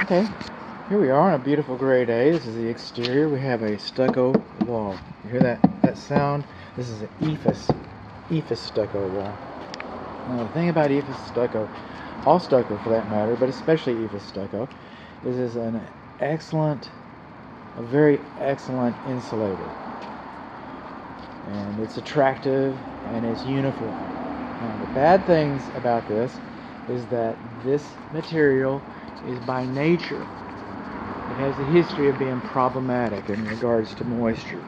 Okay, here we are on a beautiful gray day. This is the exterior. We have a stucco wall. You hear that sound? This is an EFFS stucco wall. Now the thing about EFFS stucco, all stucco for that matter, but especially EFFS stucco, is it's a very excellent insulator. And it's attractive and it's uniform. Now the bad things about this is that this material is by nature, it has a history of being problematic in regards to moisture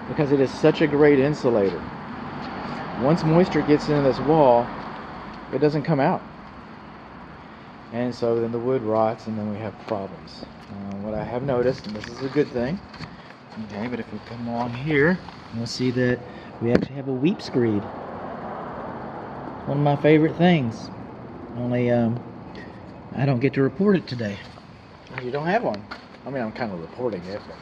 because it is such a great insulator. Once moisture gets into this wall, it doesn't come out, and so then the wood rots and then we have problems. What I have noticed, and this is a good thing, okay, but if we come along here, you'll see that we actually have a weep screed. One of my favorite things, only I don't get to report it today. You don't have one. I mean, I'm kind of reporting it, but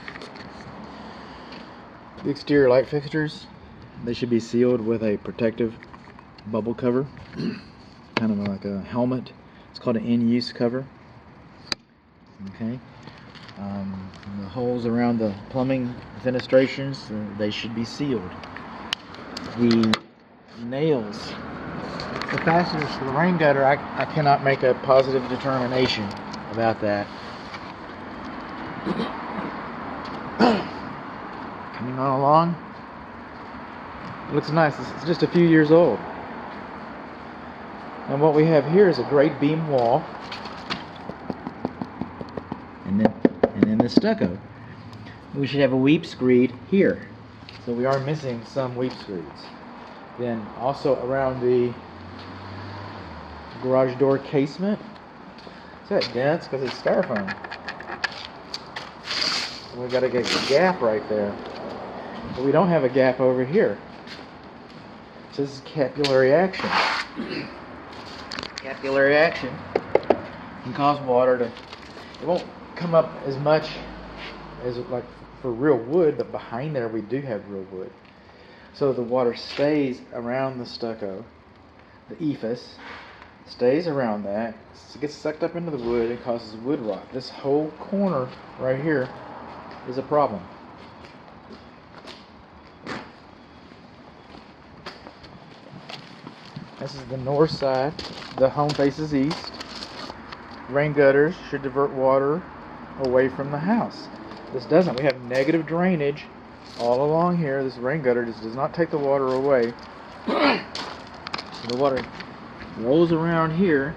the exterior light fixtures, they should be sealed with a protective bubble cover, kind of like a helmet. It's called an in-use cover. Okay. The holes around the plumbing fenestrations, they should be sealed. The nails, the fasteners for the rain gutter, I cannot make a positive determination about that. Coming on along, it looks nice. It's just a few years old. And what we have here is a great beam wall, and then the stucco. We should have a weep screed here, so we are missing some weep screeds. Then also around the garage door casement, is that dense because it's styrofoam? We've got to get a gap right there, but we don't have a gap over here. So this is capillary action. Capillary action can cause water to, it won't come up as much as like for real wood, but behind there we do have real wood. So the water stays around the stucco, the EFFS, stays around that, it gets sucked up into the wood and causes wood rot. This whole corner right here is a problem. This is the north side. The home faces east. Rain gutters should divert water away from the house. This doesn't. We have negative drainage all along here. This rain gutter just does not take the water away. The water rolls around here,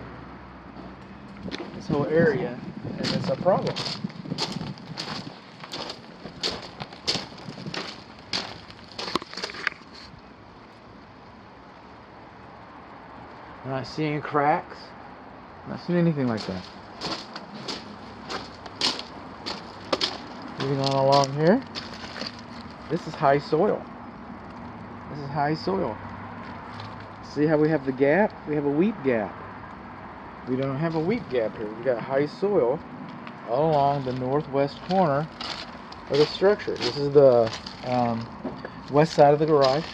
this whole area, and it's a problem. I'm not seeing cracks. I'm not seeing anything like that. Moving on along here. This is high soil. This is high soil. See how we have the gap? We have a weep gap. We don't have a weep gap here. We got high soil all along the northwest corner of the structure. This is the west side of the garage.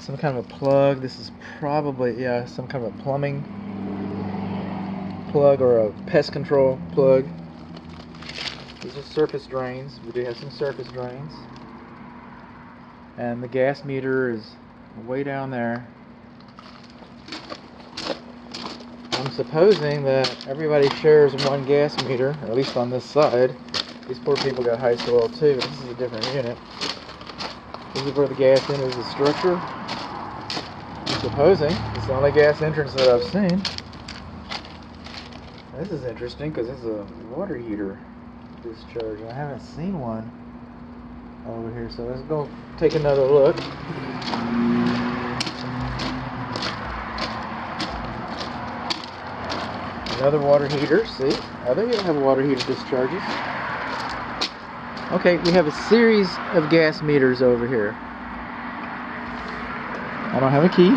Some kind of a plug. This is probably, yeah, some kind of a plumbing plug or a pest control plug. These are surface drains. We do have some surface drains. And the gas meter is way down there. I'm supposing that everybody shares one gas meter, or at least on this side. These poor people got high soil too. This is a different unit. This is where the gas enters the structure. I'm supposing it's the only gas entrance that I've seen. This is interesting because this is a water heater discharge. I haven't seen one over here, so let's go take another look. Another water heater. See, other here have water heater discharges. Okay, we have a series of gas meters over here. I don't have a key.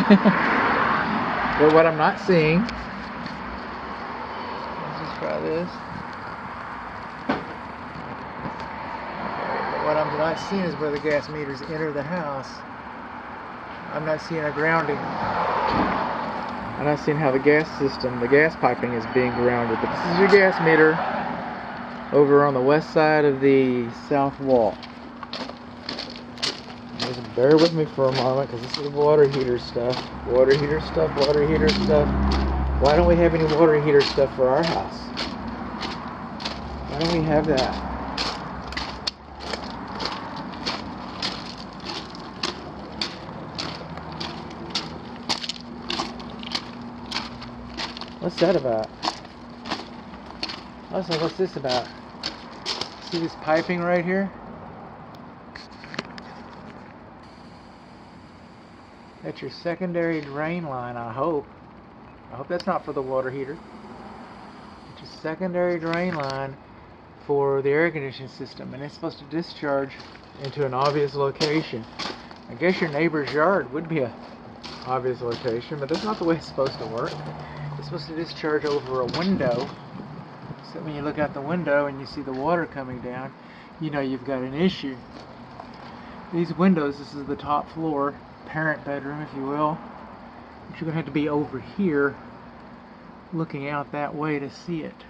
But what I'm not seeing, let's just try this. Okay, but what I'm not seeing is where the gas meters enter the house. I'm not seeing a grounding. I'm not seeing how the gas system, the gas piping is being grounded. But this is your gas meter over on the west side of the south wall. Just bear with me for a moment because this is water heater stuff. Water heater stuff, water heater stuff. Why don't we have any water heater stuff for our house? Why don't we have that? What's that about? Also, what's this about? See this piping right here? That's your secondary drain line, I hope. I hope that's not for the water heater. It's your secondary drain line for the air conditioning system, and it's supposed to discharge into an obvious location. I guess your neighbor's yard would be a obvious location, but that's not the way it's supposed to work. It's supposed to discharge over a window, so when you look out the window and you see the water coming down, you know you've got an issue. These windows, this is the top floor, parent bedroom if you will, but you're going to have to be over here looking out that way to see it.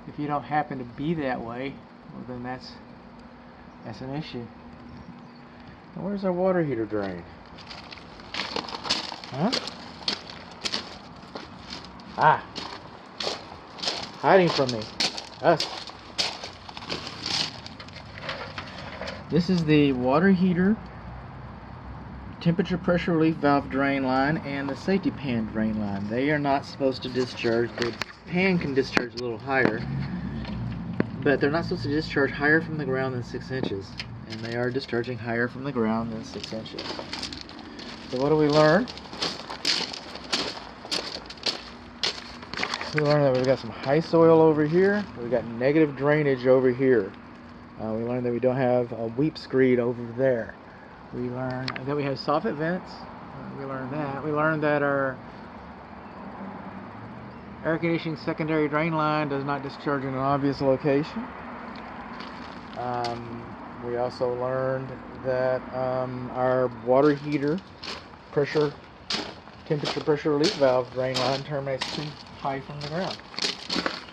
If you don't happen to be that way, well then that's an issue. Now where's our water heater drain? Huh? Ah! Hiding from me. Us. This is the water heater, temperature pressure relief valve drain line, and the safety pan drain line. They are not supposed to discharge. The pan can discharge a little higher, but they're not supposed to discharge higher from the ground than 6 inches. And they are discharging higher from the ground than 6 inches. So what do we learn? We learned that we've got some high soil over here. We've got negative drainage over here. We learned that we don't have a weep screed over there. We learned that we have soffit vents. We learned that. We learned that our air conditioning secondary drain line does not discharge in an obvious location. We also learned that our water heater temperature pressure relief valve drain line terminates too high from the ground.